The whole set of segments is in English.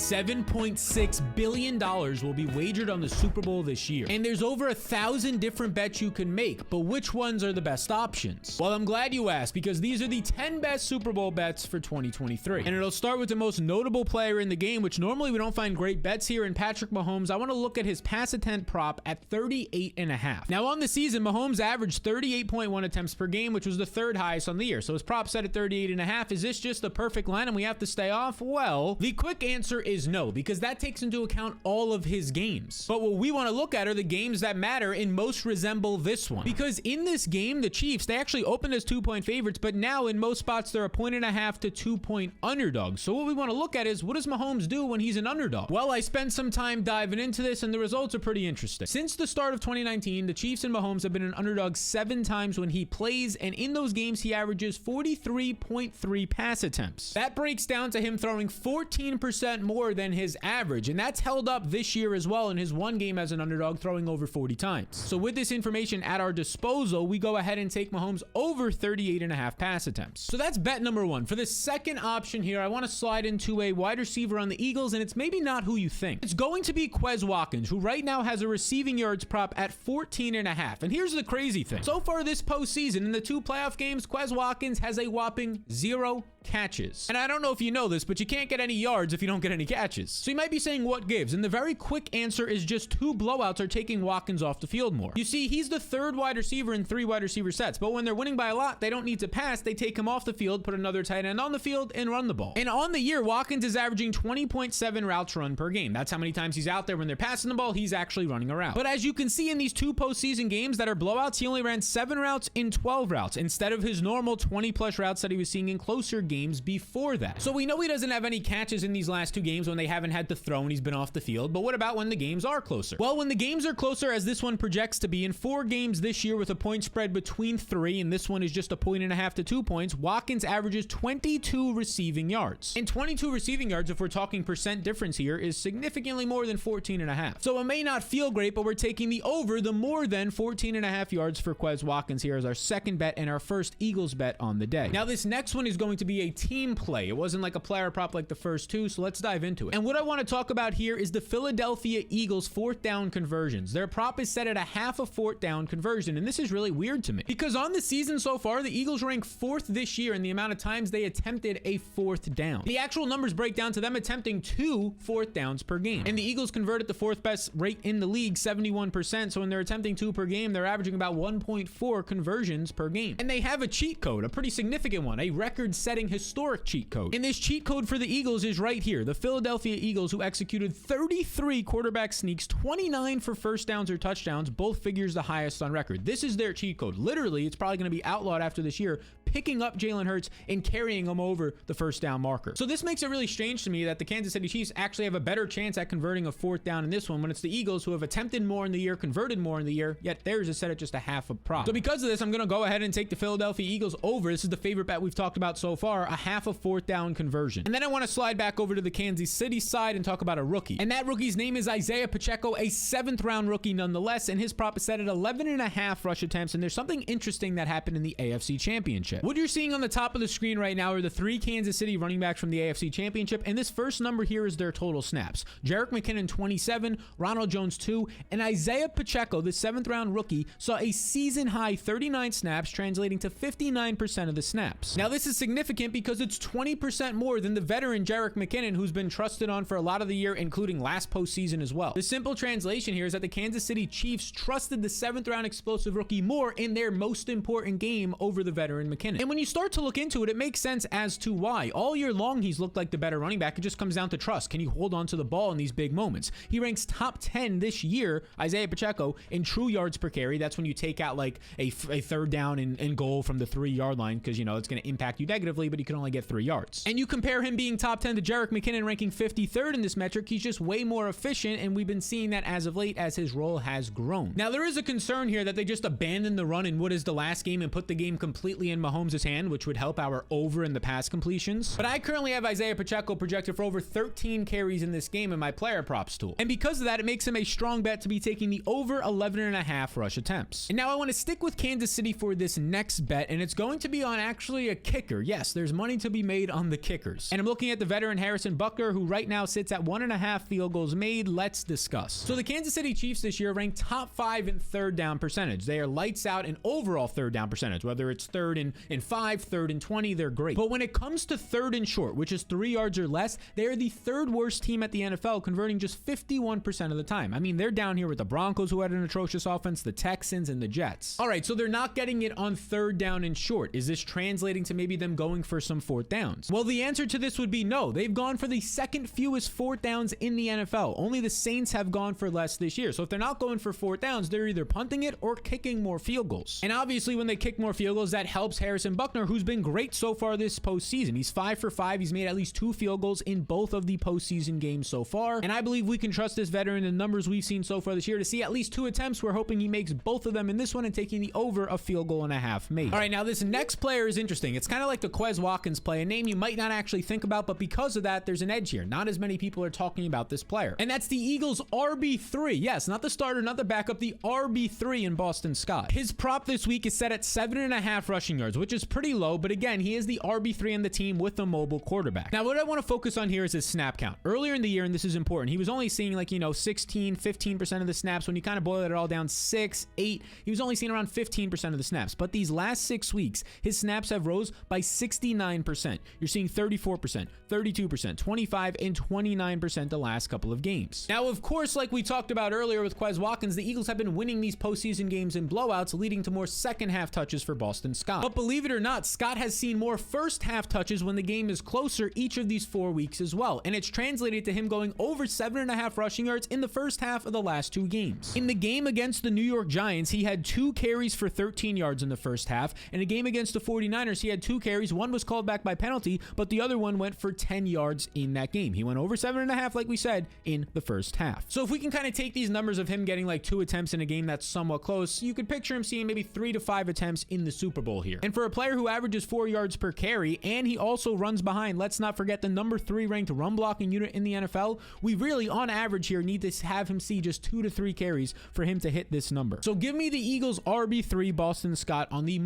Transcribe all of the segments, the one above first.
$7.6 billion will be wagered on the Super Bowl this year. And there's over 1,000 different bets you can make, but which ones are the best options? Well, I'm glad you asked, because these are the 10 best Super Bowl bets for 2023. And it'll start with the most notable player in the game, which normally we don't find great bets here, in Patrick Mahomes. I want to look at his pass attempt prop at 38.5. Now on the season, Mahomes averaged 38.1 attempts per game, which was the third highest on the year. So his prop set at 38.5. Is this just a perfect line and we have to stay off? Well, the quick answer is no, because that takes into account all of his games. But what we want to look at are the games that matter and most resemble this one. Because in this game, the Chiefs, they actually opened as 2-point favorites, but now in most spots, they're a 1.5 to 2-point underdogs. So what we want to look at is, what does Mahomes do when he's an underdog? Well, I spent some time diving into this, and the results are pretty interesting. Since the start of 2019, the Chiefs and Mahomes have been an underdog 7 times when he plays, and in those games, he averages 43.3 pass attempts. That breaks down to him throwing 14% more than his average, and that's held up this year as well in his one game as an underdog, throwing over 40 times. So with this information at our disposal, we go ahead and take Mahomes over 38.5 pass attempts. So that's bet number 1. For the second option here, I want to slide into a wide receiver on the Eagles, and it's maybe not who you think. It's going to be Quez Watkins, who right now has a receiving yards prop at 14.5. And here's the crazy thing. So far this postseason, in the 2 playoff games, Quez Watkins has a whopping 0 catches. And I don't know if you know this, but you can't get any yards if you don't get any catches. So you might be saying, what gives? And the very quick answer is just 2 blowouts are taking Watkins off the field more. You see, he's the 3rd wide receiver in 3 wide receiver sets, but when they're winning by a lot, they don't need to pass. They take him off the field, put another tight end on the field, and run the ball. And on the year, Watkins is averaging 20.7 routes run per game. That's how many times he's out there. When they're passing the ball, he's actually running a route. But as you can see in these 2 postseason games that are blowouts, he only ran 7 routes in 12 routes instead of his normal 20+ routes that he was seeing in closer games before that. So we know he doesn't have any catches in these last 2 games when they haven't had to throw and he's been off the field. But what about when the games are closer? Well, when the games are closer, as this one projects to be, in 4 games this year with a point spread between 3, and this one is just a 1.5 to 2 points, Watkins averages 22 receiving yards. And 22 receiving yards, if we're talking percent difference here, is significantly more than 14.5. So it may not feel great, but we're taking the over, the more than 14.5 yards for Quez Watkins here as our second bet and our first Eagles bet on the day. Now this next one is going to be a team play. It wasn't like a player prop like the first 2, so let's dive into it. And what I want to talk about here is the Philadelphia Eagles 4th down conversions. Their prop is set at a half a 4th down conversion, and this is really weird to me because on the season so far, the Eagles rank 4th this year in the amount of times they attempted a 4th down. The actual numbers break down to them attempting 2 4th downs per game, and the Eagles converted the 4th best rate in the league, 71%. So when they're attempting 2 per game, they're averaging about 1.4 conversions per game. And they have a cheat code, a pretty significant one, a record-setting historic cheat code. And this cheat code for the Eagles is right here. The Philadelphia Eagles, who executed 33 quarterback sneaks, 29 for first downs or touchdowns, both figures the highest on record. This is their cheat code. Literally, it's probably going to be outlawed after this year, picking up Jalen Hurts and carrying him over the first down marker. So this makes it really strange to me that the Kansas City Chiefs actually have a better chance at converting a 4th down in this one when it's the Eagles who have attempted more in the year, converted more in the year, yet theirs is set at just a half a prop. So because of this, I'm going to go ahead and take the Philadelphia Eagles over. This is the favorite bet we've talked about so far, a half a 4th down conversion. And then I want to slide back over to the Kansas City side and talk about a rookie. And that rookie's name is Isaiah Pacheco, a 7th round rookie nonetheless, and his prop is set at 11.5 rush attempts. And there's something interesting that happened in the AFC Championship. What you're seeing on the top of the screen right now are the 3 Kansas City running backs from the AFC Championship, and this first number here is their total snaps. Jerick McKinnon 27, Ronald Jones 2, and Isaiah Pacheco, the 7th round rookie, saw a season high 39 snaps, translating to 59% of the snaps. Now this is significant because it's 20% more than the veteran Jerick McKinnon, who's been trusted on for a lot of the year, including last postseason as well. The simple translation here is that the Kansas City Chiefs trusted the 7th round explosive rookie more in their most important game over the veteran McKinnon. And when you start to look into it, it makes sense as to why. All year long, he's looked like the better running back. It just comes down to trust. Can you hold on to the ball in these big moments? He ranks top 10 this year, Isaiah Pacheco, in true yards per carry. That's when you take out like a 3rd down and goal from the 3-yard line because, you know, it's going to impact you negatively, but you can only get 3 yards. And you compare him being top 10 to Jerick McKinnon ranking 53rd in this metric. He's just way more efficient, and we've been seeing that as of late as his role has grown. Now, there is a concern here that they just abandoned the run in what is the last game and put the game completely in Mahomes' Mahomes' hand, which would help our over in the pass completions. But I currently have Isaiah Pacheco projected for over 13 carries in this game in my player props tool. And because of that, it makes him a strong bet to be taking the over 11.5 rush attempts. And now I want to stick with Kansas City for this next bet, and it's going to be on actually a kicker. Yes, there's money to be made on the kickers. And I'm looking at the veteran Harrison Butker, who right now sits at 1.5 field goals made. Let's discuss. So the Kansas City Chiefs this year rank top 5 in third down percentage. They are lights out in overall third down percentage, whether it's third and 5, third and 20, they're great. But when it comes to third and short, which is 3 yards or less, they are the third worst team at the NFL, converting just 51% of the time. I mean, they're down here with the Broncos, who had an atrocious offense, the Texans, and the Jets. All right, so they're not getting it on third down and short. Is this translating to maybe them going for some fourth downs? Well, the answer to this would be no. They've gone for the second fewest fourth downs in the NFL. Only the Saints have gone for less this year. So if they're not going for fourth downs, they're either punting it or kicking more field goals. And obviously, when they kick more field goals, that helps Harrison Butker, who's been great so far this postseason. He's 5 for 5. He's made at least 2 field goals in both of the postseason games so far. And I believe we can trust this veteran in the numbers we've seen so far this year to see at least 2 attempts. We're hoping he makes both of them in this one and taking the over a field goal and a half made. All right, now this next player is interesting. It's kind of like the Quez Watkins play, a name you might not actually think about, but because of that, there's an edge here. Not as many people are talking about this player. And that's the Eagles' RB3. Yes, not the starter, not the backup, the RB3 in Boston Scott. His prop this week is set at 7.5 rushing yards, which is pretty low, but again, he is the RB3 on the team with a mobile quarterback. Now, what I want to focus on here is his snap count. Earlier in the year, and this is important, he was only seeing 16, 15% of the snaps. When you kind of boil it all down, 6, 8, he was only seeing around 15% of the snaps. But these last 6 weeks, his snaps have rose by 69%. You're seeing 34%, 32%, 25, and 29% the last couple of games. Now, of course, like we talked about earlier with Quez Watkins, the Eagles have been winning these postseason games in blowouts, leading to more second half touches for Boston Scott. But believe it or not, Scott has seen more first half touches when the game is closer each of these 4 weeks as well. And it's translated to him going over 7.5 rushing yards in the first half of the last 2 games. In the game against the New York Giants, he had 2 carries for 13 yards in the first half. In a game against the 49ers, he had 2 carries. One was called back by penalty, but the other one went for 10 yards in that game. He went over 7.5, like we said, in the first half. So if we can kind of take these numbers of him getting 2 attempts in a game that's somewhat close, you could picture him seeing maybe 3 to 5 attempts in the Super Bowl here. And for a player who averages 4 yards per carry, and he also runs behind, let's not forget the number 3 ranked run blocking unit in the NFL, we really, on average here, need to have him see just 2 to 3 carries for him to hit this number. So give me the Eagles RB3 Boston Scott on the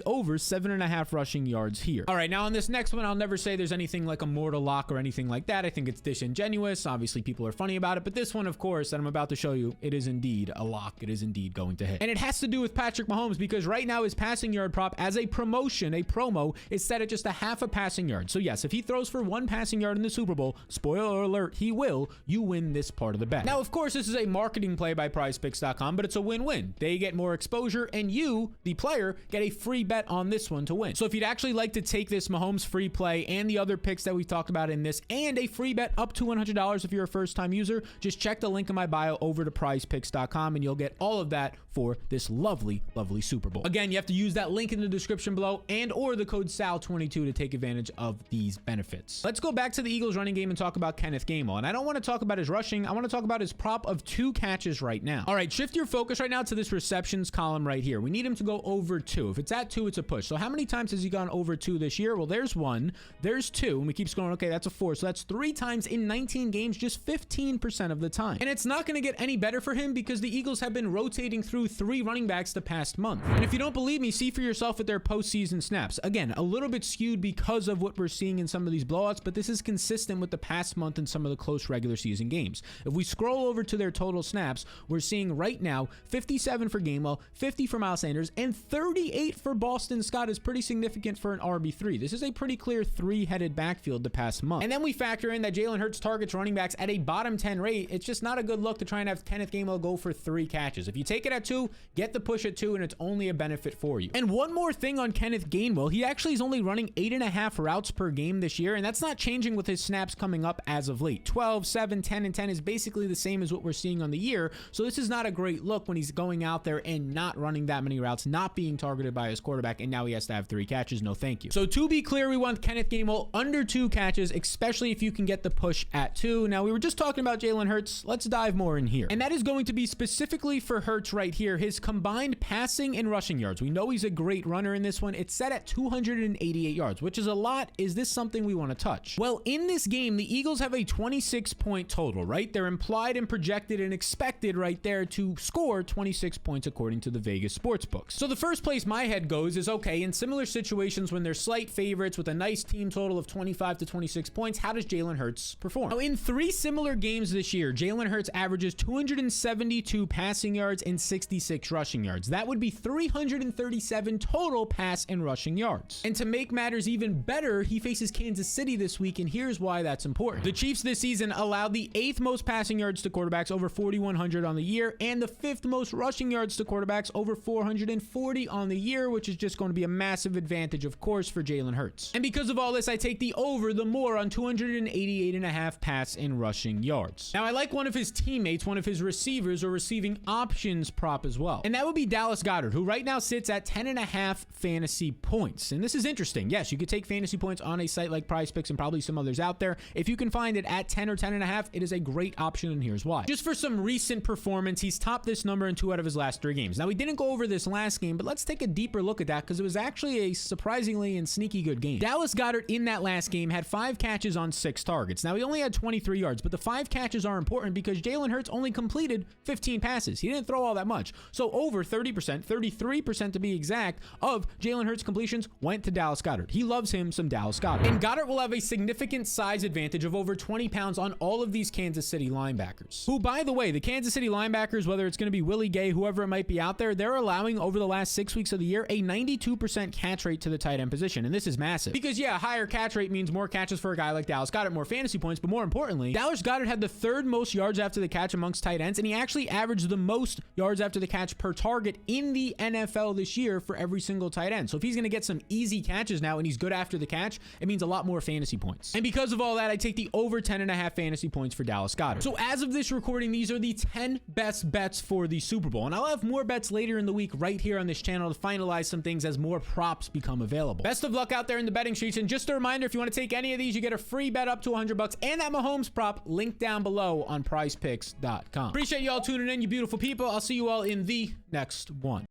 over 7.5 rushing yards here. All right, now on this next one, I'll never say there's anything like a mortal lock or anything like that. I think it's disingenuous. Obviously, people are funny about it, but this one, of course, that I'm about to show you, it is indeed a lock. It is indeed going to hit. And it has to do with Patrick Mahomes, because right now his passing yard prop as a promo is set at just a half a passing yard. So yes, if he throws for 1 passing yard in the Super Bowl, spoiler alert, he will, you win this part of the bet. Now, of course, this is a marketing play by PrizePicks.com, but it's a win-win. They get more exposure, and you, the player, get a free bet on this one to win. So if you'd actually like to take this Mahomes free play and the other picks that we talked about in this, and a free bet up to $100 if you're a first-time user, just check the link in my bio over to PrizePicks.com, and you'll get all of that for this lovely, lovely Super Bowl. Again, you have to use that link in the description below and or the code SAL22 to take advantage of these benefits. Let's go back to the Eagles running game and talk about Kenneth Gainwell. And I don't want to talk about his rushing. I want to talk about his prop of 2 catches right now. All right, shift your focus right now to this receptions column right here. We need him to go over 2. If it's at 2, it's a push. So how many times has he gone over 2 this year? Well, there's 1, there's 2, and we keep scrolling. Okay, that's a 4. So that's 3 times in 19 games, just 15% of the time. And it's not going to get any better for him because the Eagles have been rotating through 3 running backs the past month. And if you don't believe me, see for yourself with their postseason snaps. Again, a little bit skewed because of what we're seeing in some of these blowouts, but this is consistent with the past month in some of the close regular season games. If we scroll over to their total snaps, we're seeing right now 57 for Gainwell, 50 for Miles Sanders, and 38 for Boston Scott is pretty significant for an RB3. This is a pretty clear 3-headed backfield the past month. And then we factor in that Jalen Hurts targets running backs at a bottom 10 rate. It's just not a good look to try and have Kenneth Gainwell go for 3 catches. If you take it at 2, get the push at 2, and it's only a benefit for you. And one more thing on Kenneth Gainwell, he actually is only running 8.5 routes per game this year, and that's not changing with his snaps coming up as of late. 12, 7, 10, and 10 is basically the same as what we're seeing on the year, so this is not a great look when he's going out there and not running that many routes, not being targeted by his quarterback, and now he has to have 3 catches. No thank you. So to be clear, we want Kenneth Gainwell under 2 catches, especially if you can get the push at 2. Now, we were just talking about Jalen Hurts. Let's dive more in here. And that is going to be specifically for Hurts right here, his combined passing and rushing yards. We know he's a great runner in this one. It's set at 288 yards, which is a lot. Is this something we want to touch? Well, in this game, the Eagles have a 26-point total, right? They're implied and projected and expected right there to score 26 points according to the Vegas sportsbooks. So the first place my head goes is, okay, in similar situations when they're slight favorites with a nice team total of 25 to 26 points, how does Jalen Hurts perform? Now, in 3 similar games this year, Jalen Hurts averages 272 passing yards and 66 rushing yards. That would be 337 total pass and rushing yards. And to make matters even better, he faces Kansas City this week, and here's why that's important. The Chiefs this season allowed the 8th most passing yards to quarterbacks, over 4,100 on the year, and the 5th most rushing yards to quarterbacks, over 440 on the year, which is just going to be a massive advantage, of course, for Jalen Hurts. And because of all this, I take the over, the more, on 288.5 pass and rushing yards. Now, I like one of his teammates, one of his receivers or receiving options prop as well, and that would be Dallas Goedert, who right now sits at 10.5 fantasy points. And this is interesting. Yes, you could take fantasy points on a site like PrizePicks and probably some others out there. If you can find it at 10 or 10.5, it is a great option, and here's why. Just for some recent performance, he's topped this number in 2 out of his last 3 games. Now, we didn't go over this last game, but let's take a deeper look at that because it was actually a surprisingly and sneaky good game. Dallas Goedert in that last game had 5 catches on 6 targets. Now, he only had 23 yards, but the 5 catches are important because Jalen Hurts only completed 15 passes. He didn't throw all that much. So over 30%, 33% to be exact, of Jalen Hurts completions went to Dallas Goedert. He loves him some Dallas Goedert. And Goedert will have a significant size advantage of over 20 pounds on all of these Kansas City linebackers, who, by the way, the Kansas City linebackers, whether it's going to be Willie Gay, whoever it might be out there, they're allowing over the last 6 weeks of the year a 92% catch rate to the tight end position. And this is massive because, yeah, higher catch rate means more catches for a guy like Dallas Goedert, more fantasy points, but more importantly, Dallas Goedert had the 3rd most yards after the catch amongst tight ends, and he actually averaged the most yards after the catch per target in the NFL this year for every single tight end. So if he's going to get some easy catches now and he's good after the catch, it means a lot more fantasy points. And because of all that, I take the over 10.5 fantasy points for Dallas Goedert. So as of this recording, these are the 10 best bets for the Super Bowl. And I'll have more bets later in the week right here on this channel to finalize some things as more props become available. Best of luck out there in the betting streets. And just a reminder, if you want to take any of these, you get a free bet up to $100 and that Mahomes prop linked down below on prizepicks.com. Appreciate you all tuning in, you beautiful people. I'll see you all in the next one.